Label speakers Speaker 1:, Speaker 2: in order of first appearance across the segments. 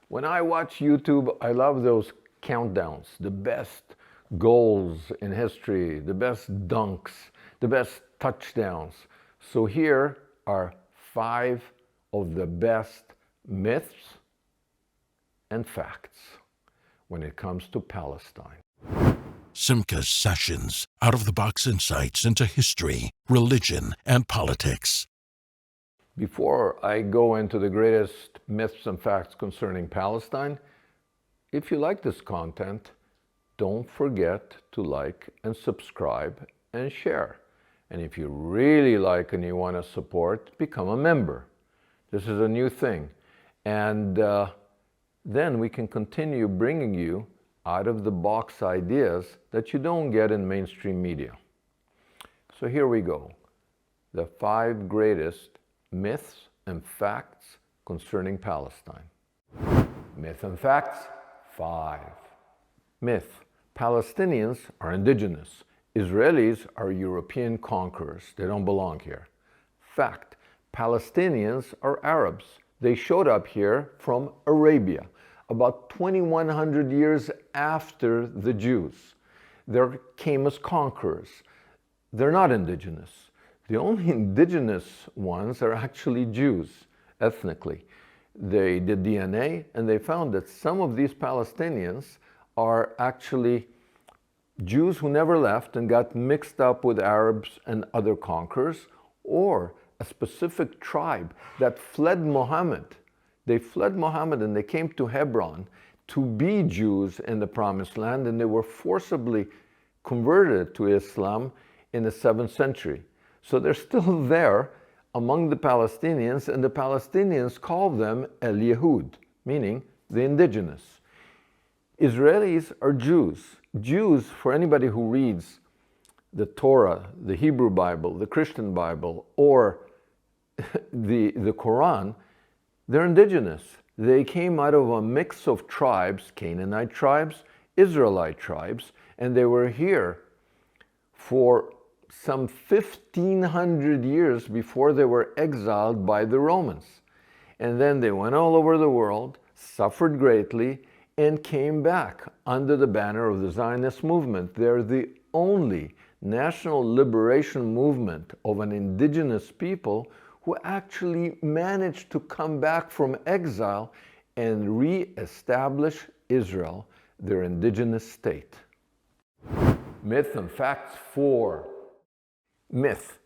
Speaker 1: When I watch YouTube, I love those countdowns, the best goals in history, the best dunks, the best touchdowns. So here are 5 of the best myths and facts when it comes to Palestine.
Speaker 2: Simca's Sessions, out-of-the-box insights into history, religion, and politics.
Speaker 1: Before I go into the greatest myths and facts concerning Palestine, if you like this content, don't forget to like and subscribe and share. And if you really like and you want to support, become a member. This is a new thing. And then we can continue bringing you out-of-the-box ideas that you don't get in mainstream media. So here we go. The 5 greatest myths and facts concerning Palestine. Myth and facts 5. Myth: Palestinians are indigenous. Israelis are European conquerors. They don't belong here. Fact: Palestinians are Arabs. They showed up here from Arabia about 2100 years after the Jews. They came as conquerors. They're not indigenous. The only indigenous ones are actually Jews, ethnically. They did DNA and they found that some of these Palestinians are actually Jews who never left and got mixed up with Arabs and other conquerors, or a specific tribe that fled Muhammad. They fled Muhammad and they came to Hebron to be Jews in the Promised Land, and they were forcibly converted to Islam in the 7th century. So they're still there among the Palestinians, and the Palestinians call them El-Yehud, meaning the indigenous. Israelis are Jews. Jews, for anybody who reads the Torah, the Hebrew Bible, the Christian Bible, or the Quran, they're indigenous. They came out of a mix of tribes, Canaanite tribes, Israelite tribes, and they were here for some 1500 years before they were exiled by the Romans. And then they went all over the world, suffered greatly, and came back under the banner of the Zionist movement. They're the only national liberation movement of an indigenous people who actually managed to come back from exile and re-establish Israel, their indigenous state. Myth and facts 4. Myth: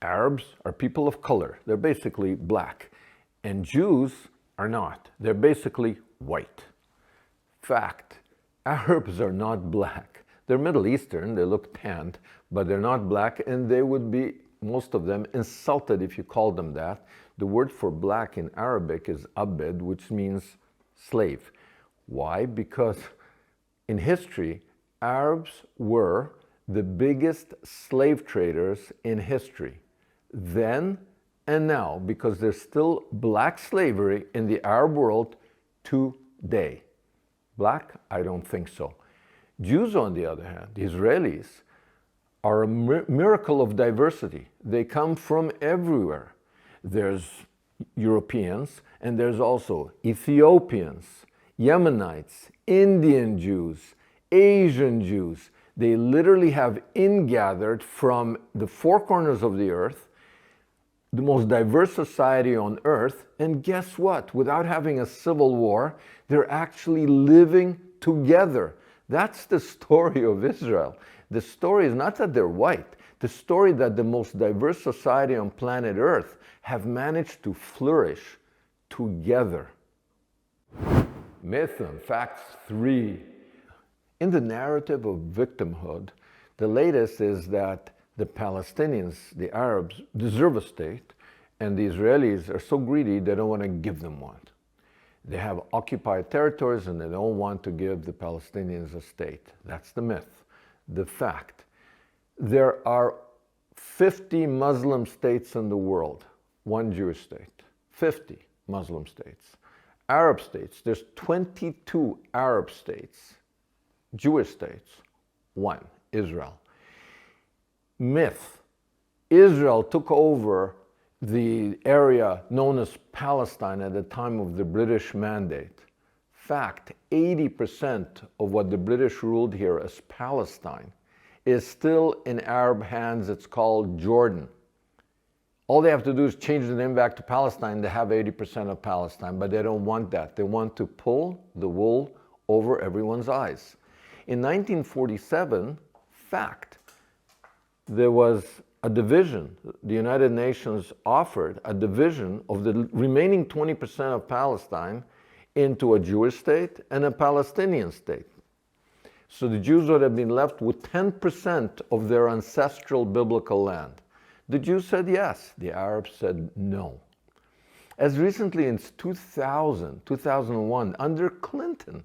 Speaker 1: Arabs are people of color. They're basically black. And Jews are not. They're basically white. Fact: Arabs are not black. They're Middle Eastern, they look tanned, but they're not black, and they would be, most of them, insulted if you called them that. The word for black in Arabic is abed, which means slave. Why? Because in history, Arabs were the biggest slave traders in history, then and now, because there's still black slavery in the Arab world today. Black? I don't think so. Jews, on the other hand, the Israelis, are a miracle of diversity. They come from everywhere. There's Europeans, and there's also Ethiopians, Yemenites, Indian Jews, Asian Jews. They literally have ingathered from the 4 corners of the earth, the most diverse society on earth, and guess what? Without having a civil war, they're actually living together. That's the story of Israel. The story is not that they're white. The story that the most diverse society on planet Earth have managed to flourish together. Myth and facts 3. In the narrative of victimhood, the latest is that the Palestinians, the Arabs, deserve a state, and the Israelis are so greedy they don't want to give them one. They have occupied territories and they don't want to give the Palestinians a state. That's the myth. The fact: there are 50 Muslim states in the world, 1 Jewish state. 50 Muslim states. Arab states, there's 22 Arab states. Jewish states, 1, Israel. Myth: Israel took over the area known as Palestine at the time of the British Mandate. Fact, 80% of what the British ruled here as Palestine is still in Arab hands. It's called Jordan. All they have to do is change the name back to Palestine. They have 80% of Palestine, but they don't want that. They want to pull the wool over everyone's eyes. In 1947, fact, there was a division. The United Nations offered a division of the remaining 20% of Palestine into a Jewish state and a Palestinian state. So the Jews would have been left with 10% of their ancestral biblical land. The Jews said yes. The Arabs said no. As recently as 2001, under Clinton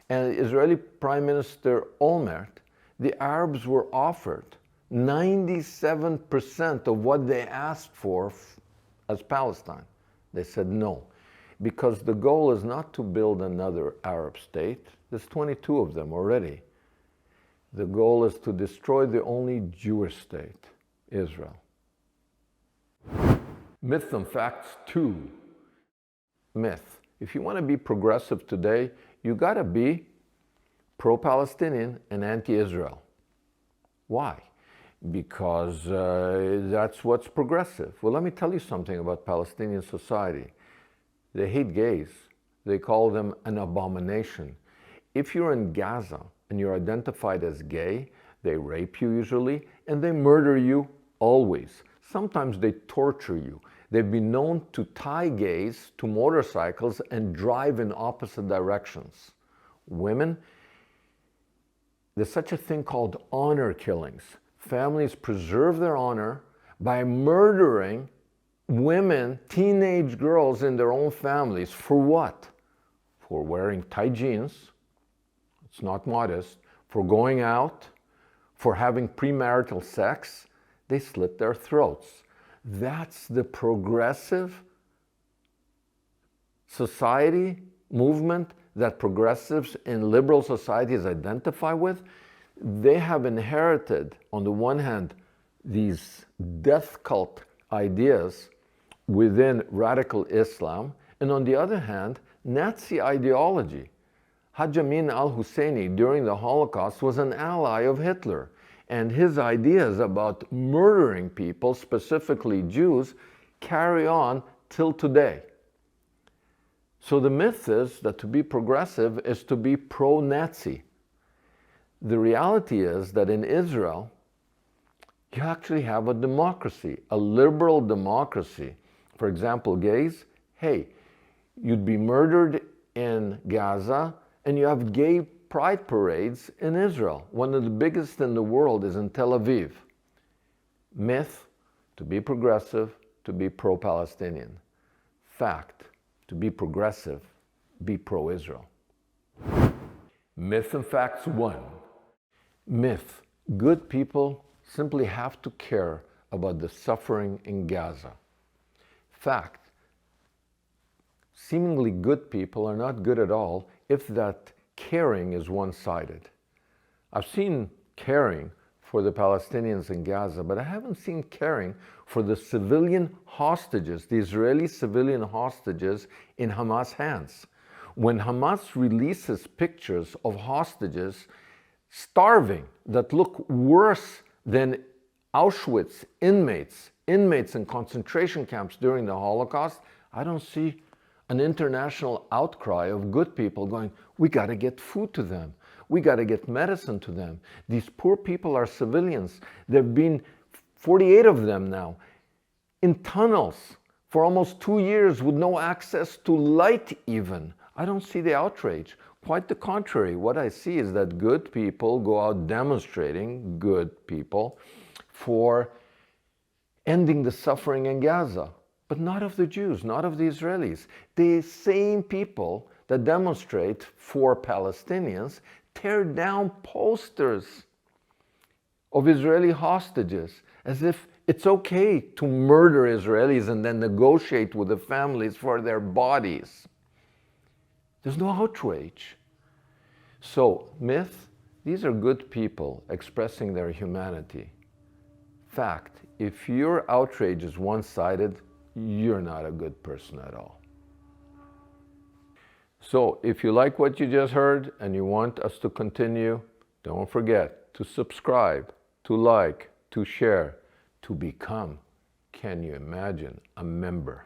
Speaker 1: and Israeli Prime Minister Olmert, the Arabs were offered 97% of what they asked for as Palestine. They said no, because the goal is not to build another Arab state. There's 22 of them already. The goal is to destroy the only Jewish state, Israel. Myths and facts 2. Myth. If you want to be progressive today, you got to be pro-Palestinian and anti-Israel. Why? Because that's what's progressive. Well, let me tell you something about Palestinian society. They hate gays. They call them an abomination. If you're in Gaza and you're identified as gay, they rape you usually, and they murder you always. Sometimes they torture you. They've been known to tie gays to motorcycles and drive in opposite directions. Women, there's such a thing called honor killings. Families preserve their honor by murdering women, teenage girls in their own families. For what? For wearing tight jeans. It's not modest. For going out, for having premarital sex. They slit their throats. That's the progressive society movement that progressives in liberal societies identify with. They have inherited, on the one hand, these death cult ideas within radical Islam, and on the other hand, Nazi ideology. Haj Amin al-Husseini during the Holocaust was an ally of Hitler, and his ideas about murdering people, specifically Jews, carry on till today. So the myth is that to be progressive is to be pro-Nazi. The reality is that in Israel, you actually have a democracy, a liberal democracy. For example, gays, hey, you'd be murdered in Gaza, and you have gay pride parades in Israel. One of the biggest in the world is in Tel Aviv. Myth, to be progressive, to be pro-Palestinian. Fact, to be progressive, be pro-Israel. Myth and facts 1. Myth, good people simply have to care about the suffering in Gaza. Fact, seemingly good people are not good at all if that caring is one-sided. I've seen caring for the Palestinians in Gaza, but I haven't seen caring for the civilian hostages, the Israeli civilian hostages in Hamas hands. When Hamas releases pictures of hostages starving that look worse than Auschwitz inmates in concentration camps during the Holocaust, I don't see an international outcry of good people going, we got to get food to them. We got to get medicine to them. These poor people are civilians. There have been 48 of them now in tunnels for almost 2 years with no access to light even. I don't see the outrage. Quite the contrary. What I see is that good people go out demonstrating, good people, for ending the suffering in Gaza. But not of the Jews, not of the Israelis. The same people that demonstrate for Palestinians tear down posters of Israeli hostages as if it's okay to murder Israelis and then negotiate with the families for their bodies. There's no outrage. So, myth, these are good people expressing their humanity. Fact, if your outrage is one-sided, you're not a good person at all. So if you like what you just heard and you want us to continue, don't forget to subscribe, to like, to share, to become, can you imagine, a member.